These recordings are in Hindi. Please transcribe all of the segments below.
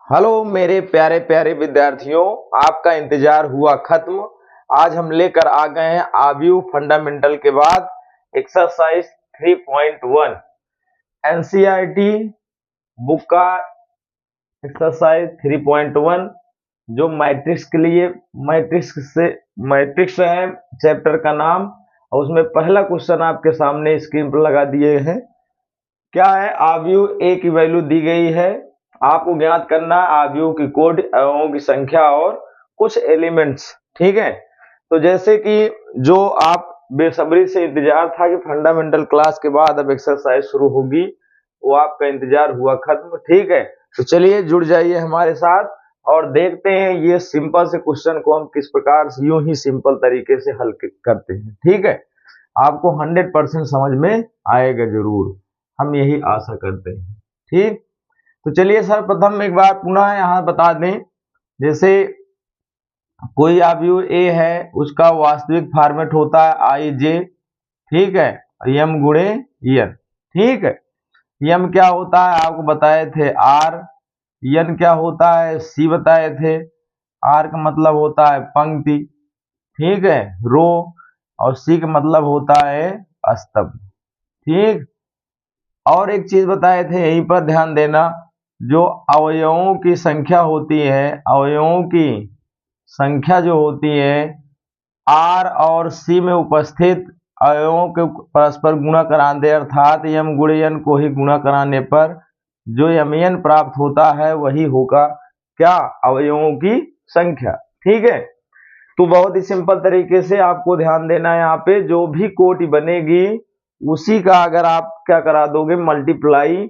हेलो मेरे प्यारे प्यारे विद्यार्थियों, आपका इंतजार हुआ खत्म। आज हम लेकर आ गए हैं आव्यूह फंडामेंटल के बाद एक्सरसाइज 3.1 एनसीईआरटी बुक का एक्सरसाइज 3.1 जो मैट्रिक्स के लिए मैट्रिक्स है चैप्टर का नाम। और उसमें पहला क्वेश्चन आपके सामने स्क्रीन पर लगा दिए हैं। क्या है, आव्यूह ए की वैल्यू दी गई है, आपको ज्ञात करना है आव्यूह की कोटि, अवयवों की संख्या और कुछ एलिमेंट्स। ठीक है, तो जैसे कि जो आप बेसब्री से इंतजार था कि फंडामेंटल क्लास के बाद अब एक्सरसाइज शुरू होगी, वो आपका इंतजार हुआ खत्म। ठीक है, तो चलिए जुड़ जाइए हमारे साथ और देखते हैं ये सिंपल से क्वेश्चन को हम किस प्रकार से यूं ही सिंपल तरीके से हल करते हैं। ठीक है, आपको 100% समझ में आएगा जरूर, हम यही आशा करते हैं। ठीक, तो चलिए सर्वप्रथम एक बार पुनः यहाँ बता दें, जैसे कोई आव्यूह ए है, उसका वास्तविक फॉर्मेट होता है आई जे। ठीक है, यम गुणे यन। ठीक है, यम क्या होता है आपको बताए थे आर, यन क्या होता है सी बताए थे। आर का मतलब होता है पंक्ति, ठीक है, रो, और सी का मतलब होता है स्तंभ। ठीक, और एक चीज बताए थे, यहीं पर ध्यान देना, जो अवयवों की संख्या होती है, अवयवों की संख्या जो होती है आर और सी में उपस्थित अवयवों के परस्पर गुणा कराने, अर्थात यम गुणे यन को ही गुणा कराने पर जो यमयन प्राप्त होता है वही होगा क्या, अवयवों की संख्या। ठीक है, तो बहुत ही सिंपल तरीके से आपको ध्यान देना है, यहाँ पे जो भी कोटि बनेगी उसी का अगर आप क्या करा दोगे मल्टीप्लाई,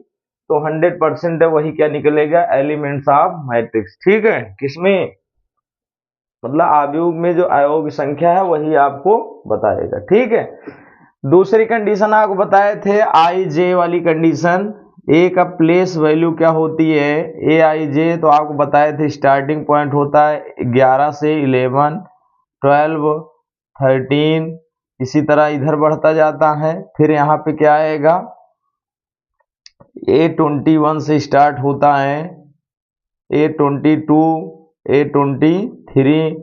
तो 100% वही क्या निकलेगा, एलिमेंट्स ऑफ मैट्रिक्स। ठीक है, किसमें, मतलब आव्यूह में जो अवयवों की संख्या है वही आपको बताएगा। ठीक है, दूसरी कंडीशन आपको बताए थे आई जे वाली कंडीशन, ए का प्लेस वैल्यू क्या होती है, ए आई जे, तो आपको बताए थे स्टार्टिंग पॉइंट होता है 11 से 11, 12, 13, इसी तरह इधर बढ़ता जाता है। फिर यहाँ पे क्या आएगा, A21 से स्टार्ट होता है, A22, A23,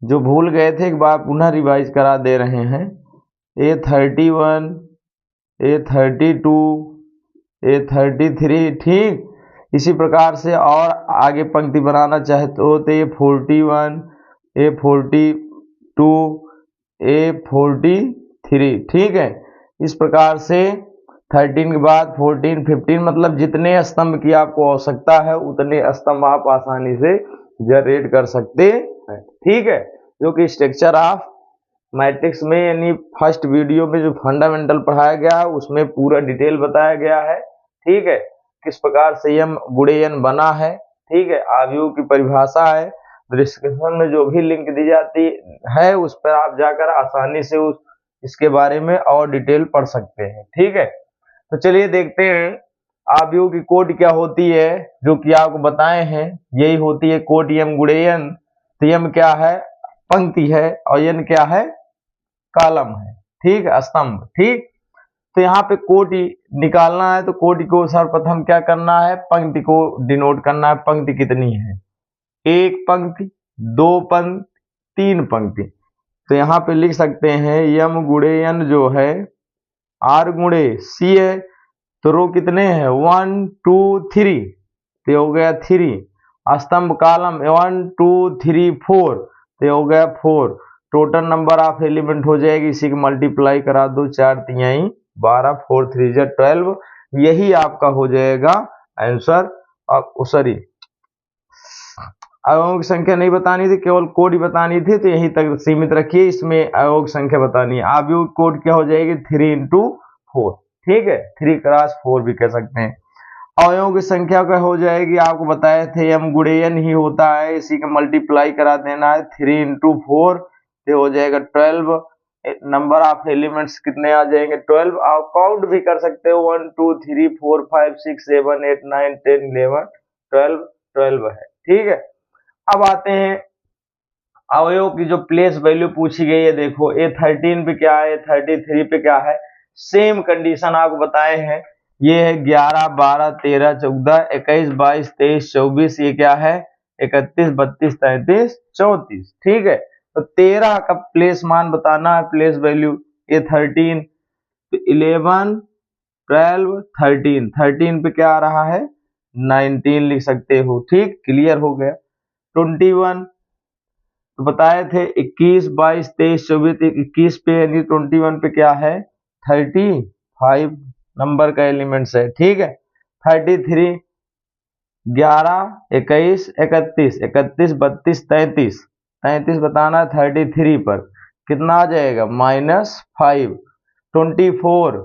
जो भूल गए थे एक बार पुनः रिवाइज करा दे रहे हैं, A31, A32, A33। ठीक, इसी प्रकार से और आगे पंक्ति बनाना चाहते हो तो A41, A42, A43। ठीक है, इस प्रकार से 13 के बाद 14, 15, मतलब जितने स्तंभ की आपको आवश्यकता है उतने स्तंभ आप आसानी से जनरेट कर सकते हैं। ठीक है, जो कि स्ट्रक्चर ऑफ मैट्रिक्स में यानी फर्स्ट वीडियो में जो फंडामेंटल पढ़ाया गया है उसमें पूरा डिटेल बताया गया है। ठीक है, किस प्रकार से यम गुणे यन बना है। ठीक है, आव्यूह की परिभाषा है, डिस्क्रिप्शन में जो भी लिंक दी जाती है उस पर आप जाकर आसानी से इसके बारे में और डिटेल पढ़ सकते हैं। ठीक है, तो चलिए देखते हैं आव्यूह की कोटि क्या होती है, जो कि आपको बताए हैं यही होती है कोटि यम गुणे यन। तो यम क्या है, पंक्ति है, और यन क्या है, कॉलम है। ठीक है, स्तंभ। ठीक, तो यहाँ पे कोटि निकालना है, तो कोटि को सर्वप्रथम क्या करना है, पंक्ति को डिनोट करना है, पंक्ति कितनी है, एक पंक्ति, दो पंक्ति, तीन पंक्ति। तो यहाँ पे लिख सकते हैं यम गुणे यन जो है आर गुणे सी है, तो रो कितने हैं 1 2 3, तो हो गया 3। स्तंभ कॉलम 1 2 3 4, तो हो गया 4। टोटल नंबर ऑफ एलिमेंट हो जाएगी, इसी को मल्टीप्लाई करा दो, 4 तिहाई 12, 4 3 12, यही आपका हो जाएगा आंसर। सॉरी, अवयवों की संख्या नहीं बतानी थी, केवल कोड ही बतानी थी, तो यहीं तक सीमित रखिए, इसमें अवयवों की संख्या बतानी है। आव्यूह कोड क्या हो जाएगी 3 into 4। ठीक है, 3 क्रॉस 4 भी कह सकते हैं। अवयवों की संख्या क्या हो जाएगी, आपको बताए थे यम गुणे यन ही होता है, इसी का मल्टीप्लाई करा देना है, 3 into 4, ये हो जाएगा 12। नंबर ऑफ एलिमेंट्स कितने आ जाएंगे 12। आप काउंट भी कर सकते हो 1 2 3 4 5 6 7 8 9 10 11 12, 12 है। ठीक है, अब आते हैं अवयव की जो प्लेस वैल्यू पूछी गई है, देखो A13 पे क्या है, A33 पे क्या है, सेम कंडीशन आपको बताए हैं। ये है 11, 12, 13, 14, 21, 22, 23, 24, ये क्या है 31, 32, 33, 34। ठीक है, तो 13 का प्लेस मान बताना है, प्लेस वैल्यू। ये 13, तो 11, 12, 13, 13 पे क्या आ रहा है 19 लिख सकते हो। ठीक, क्लियर हो गया। 21 तो बताए थे 21, 22, 23, 24, 21 पे यानी 21 पे क्या है 35 नंबर का एलिमेंट्स है। ठीक है, 33, 11, 21, 31, 31, 32, 33, 33 बताना है 33 पर कितना आ जाएगा -5। 24,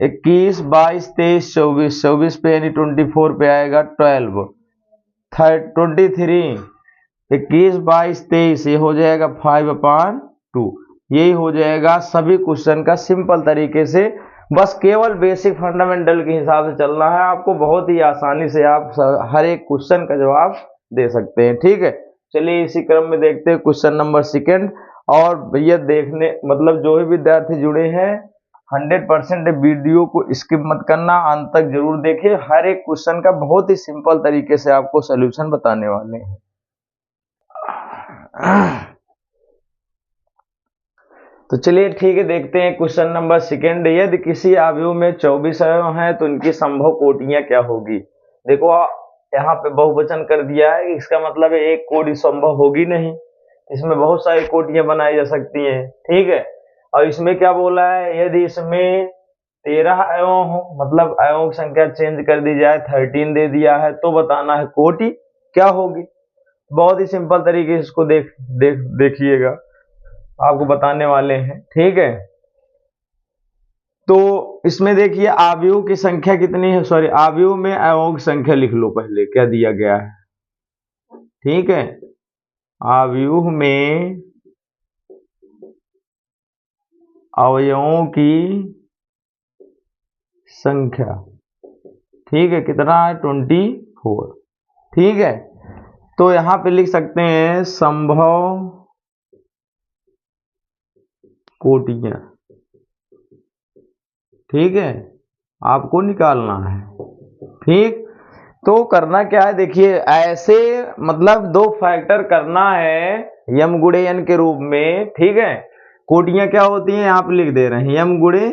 21, 22, 23, 24, 24 पे यानी 24 पे आएगा 12। 23, 21, 22, 23 ये हो जाएगा 5/2। यही हो जाएगा सभी क्वेश्चन का सिंपल तरीके से। बस केवल बेसिक फंडामेंटल के हिसाब से चलना है आपको, बहुत ही आसानी से आप हर एक क्वेश्चन का जवाब दे सकते हैं। ठीक है, चलिए इसी क्रम में देखते हैं क्वेश्चन नंबर 2। और भैया देखने मतलब जो भी विद्यार्थी जुड़े हैं 100% वीडियो को स्किप मत करना, अंत तक जरूर देखिए। हर एक क्वेश्चन का बहुत ही सिंपल तरीके से आपको सोल्यूशन बताने वाले हैं। तो चलिए ठीक है, देखते हैं क्वेश्चन नंबर 2। यदि किसी अवयव में 24 अवयव हैं तो इनकी संभव कोटियां क्या होगी। देखो यहाँ पे बहुवचन कर दिया है, इसका मतलब है एक कोटि संभव होगी नहीं, इसमें बहुत सारी कोटियां बनाई जा सकती हैं। ठीक है, और इसमें क्या बोला है, यदि इसमें 13 अवयव हो मतलब अवयवों की संख्या चेंज कर दी जाए 13 दे दिया है, तो बताना है कोटि क्या होगी। बहुत ही सिंपल तरीके से इसको देखिएगा, आपको बताने वाले हैं। ठीक है, तो इसमें देखिए अवयव की संख्या कितनी है, सॉरी अवयव में अवयवों की संख्या लिख लो पहले क्या दिया गया है। ठीक है, अवयव में अवयवों की संख्या, ठीक है, कितना है 24। ठीक है, तो यहां पे लिख सकते हैं संभव कोटियां। ठीक है, आपको निकालना है। ठीक, तो करना क्या है, देखिए ऐसे मतलब दो फैक्टर करना है यम गुणे एन के रूप में। ठीक है, कोटियां क्या होती हैं यहाँ पे लिख दे रहे हैं, यम गुणे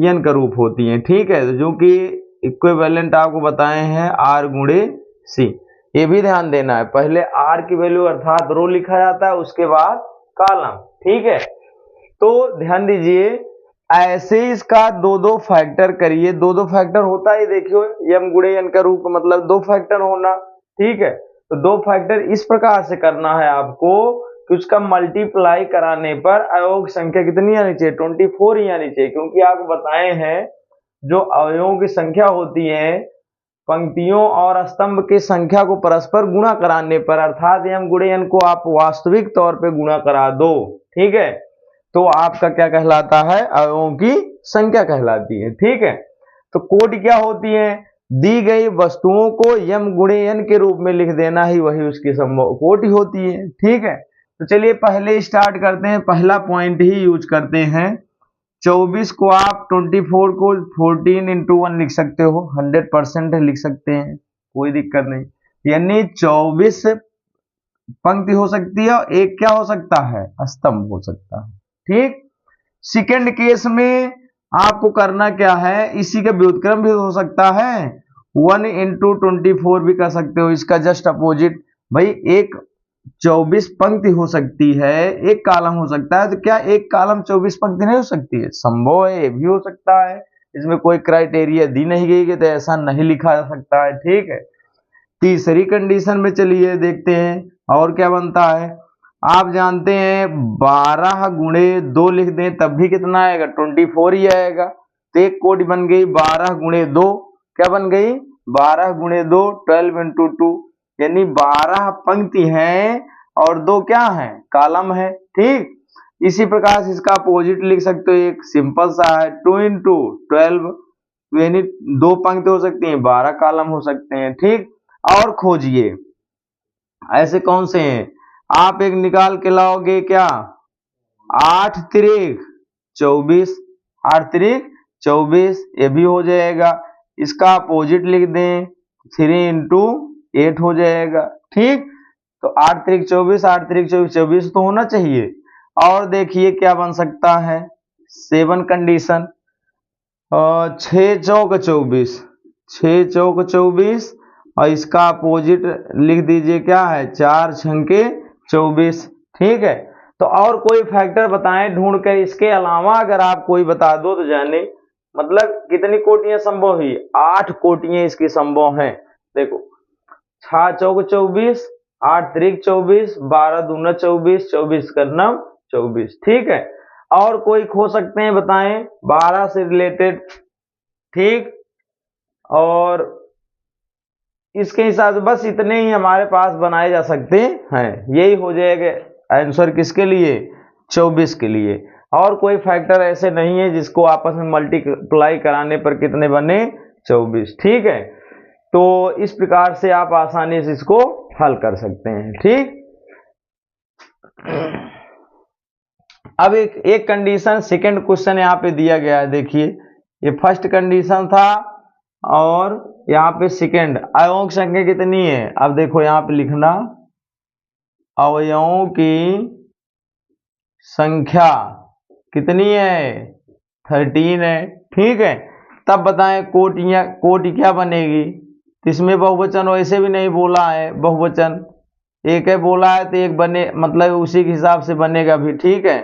एन का रूप होती हैं। ठीक है, जो कि इक्विवेलेंट आपको बताए हैं आर गुणे सी। ये भी ध्यान देना है, पहले आर की वैल्यू अर्थात रो लिखा जाता है, उसके बाद कॉलम। ठीक है, तो ध्यान दीजिए ऐसे इसका दो फैक्टर करिए। दो फैक्टर होता है, देखियो यम गुणे एन का रूप मतलब दो फैक्टर होना। ठीक है, तो दो फैक्टर इस प्रकार से करना है आपको कि उसका मल्टीप्लाई कराने पर अवयवों की संख्या कितनी आनी चाहिए 24 ही आनी चाहिए, क्योंकि आपको बताए हैं जो अवयवों की संख्या होती है पंक्तियों और स्तंभ की संख्या को परस्पर गुणा कराने पर अर्थात यम गुणे एन को आप वास्तविक तौर पे गुणा करा दो। ठीक है, तो आपका क्या कहलाता है, अवयवों की संख्या कहलाती है। ठीक है, तो कोटि क्या होती है, दी गई वस्तुओं को यम गुणे एन के रूप में लिख देना ही वही उसकी संभव कोटि होती है। ठीक है, तो चलिए पहले स्टार्ट करते हैं, पहला पॉइंट ही यूज करते हैं। 24 को आप 24 को 14 into 1 लिख सकते हो, 100% लिख सकते हैं, कोई दिक्कत नहीं। यानी 24 पंक्ति हो सकती है और एक क्या हो सकता है, स्तंभ हो सकता है। ठीक, सेकेंड केस में आपको करना क्या है, इसी का व्युत्क्रम भी हो सकता है, 1 into 24 भी कर सकते हो, इसका जस्ट अपोजिट। भाई एक 24 पंक्ति हो सकती है, एक कॉलम हो सकता है, तो क्या एक कॉलम 24 पंक्ति नहीं हो सकती है, संभव है, ये भी हो सकता है। इसमें कोई क्राइटेरिया दी नहीं गई कि तो ऐसा नहीं लिखा जा सकता है। ठीक है, तीसरी कंडीशन में चलिए देखते हैं और क्या बनता है। आप जानते हैं 12 गुणे 2 लिख दें तब भी कितना आएगा 24 ही आएगा। तो एक कोटि बन गई 12 गुणे 2, क्या बन गई 12 गुणे 2 12 into 2, यानी 12 पंक्ति हैं और 2 क्या है कॉलम है। ठीक, इसी प्रकार से इसका अपोजिट लिख सकते हो, एक सिंपल सा है 2 into 12, यानी 2 पंक्ति हो सकती हैं 12 कॉलम हो सकते हैं। ठीक, और खोजिए ऐसे कौन से हैं, आप एक निकाल के लाओगे क्या 8 तिरिक 24, 8 तिरिक 24, ये भी हो जाएगा। इसका अपोजिट लिख दें, 3 इंटू 8 हो जाएगा। ठीक, तो 8 त्रिक 24, 8 त्रिक 24, 24 तो होना चाहिए। और देखिए क्या बन सकता है, 7 कंडीशन, 6 चौक 24, 6 चौक 24, और इसका अपोजिट लिख दीजिए क्या है, 4 छंके 24। ठीक है, तो और कोई फैक्टर बताएं ढूंढ कर, इसके अलावा अगर आप कोई बता दो तो जाने। मतलब कितनी कोटियां संभव हुई, 8 कोटियां इसकी संभव हैं। देखो 6 चौक 24, 8 त्रिक 24, 12 दूना 24, 24 का 9 24। ठीक है, और कोई खो सकते हैं बताएं 12 से रिलेटेड। ठीक, और इसके हिसाब से बस इतने ही हमारे पास बनाए जा सकते हैं। यही हो जाएगा आंसर किसके लिए, 24 के लिए। और कोई फैक्टर ऐसे नहीं है जिसको आपस में मल्टीप्लाई कराने पर कितने बने, 24। ठीक है, तो इस प्रकार से आप आसानी से इसको हल कर सकते हैं। ठीक, अब एक कंडीशन, सेकंड क्वेश्चन यहाँ पे दिया गया है। देखिए ये फर्स्ट कंडीशन था और यहाँ पे सेकंड, अवयवों की संख्या कितनी है। अब देखो यहाँ पे लिखना, अवयवों की संख्या कितनी है, 13 है। ठीक है, तब बताएं कोटि क्या बनेगी। इसमें बहुवचन वैसे भी नहीं बोला है, बहुवचन एक है बोला है, तो एक बने मतलब उसी के हिसाब से बनेगा भी। ठीक है,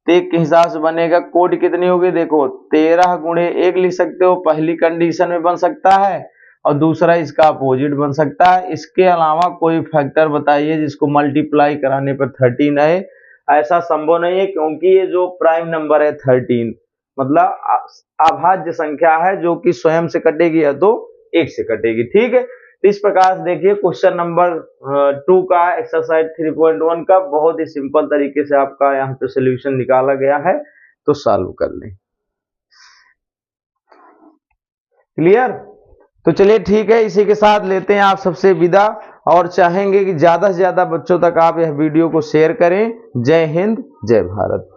तो एक के हिसाब से बनेगा। कोटि कितनी होगी, देखो 13 गुणे 1 लिख सकते हो, पहली कंडीशन में बन सकता है, और दूसरा इसका अपोजिट बन सकता है। इसके अलावा कोई फैक्टर बताइए जिसको मल्टीप्लाई कराने पर 13 है। ऐसा संभव नहीं है, क्योंकि ये जो प्राइम नंबर है 13 मतलब अभाज्य संख्या है, जो कि स्वयं से कटेगी या तो 1 से कटेगी। ठीक है, इस प्रकार से देखिए क्वेश्चन नंबर 2 का एक्सरसाइज 3.1 का बहुत ही सिंपल तरीके से आपका यहाँ पे सोल्यूशन निकाला गया है, तो सॉल्व कर लें। क्लियर, तो चलिए ठीक है, इसी के साथ लेते हैं आप सबसे विदा, और चाहेंगे कि ज्यादा से ज्यादा बच्चों तक आप यह वीडियो को शेयर करें। जय हिंद, जय भारत।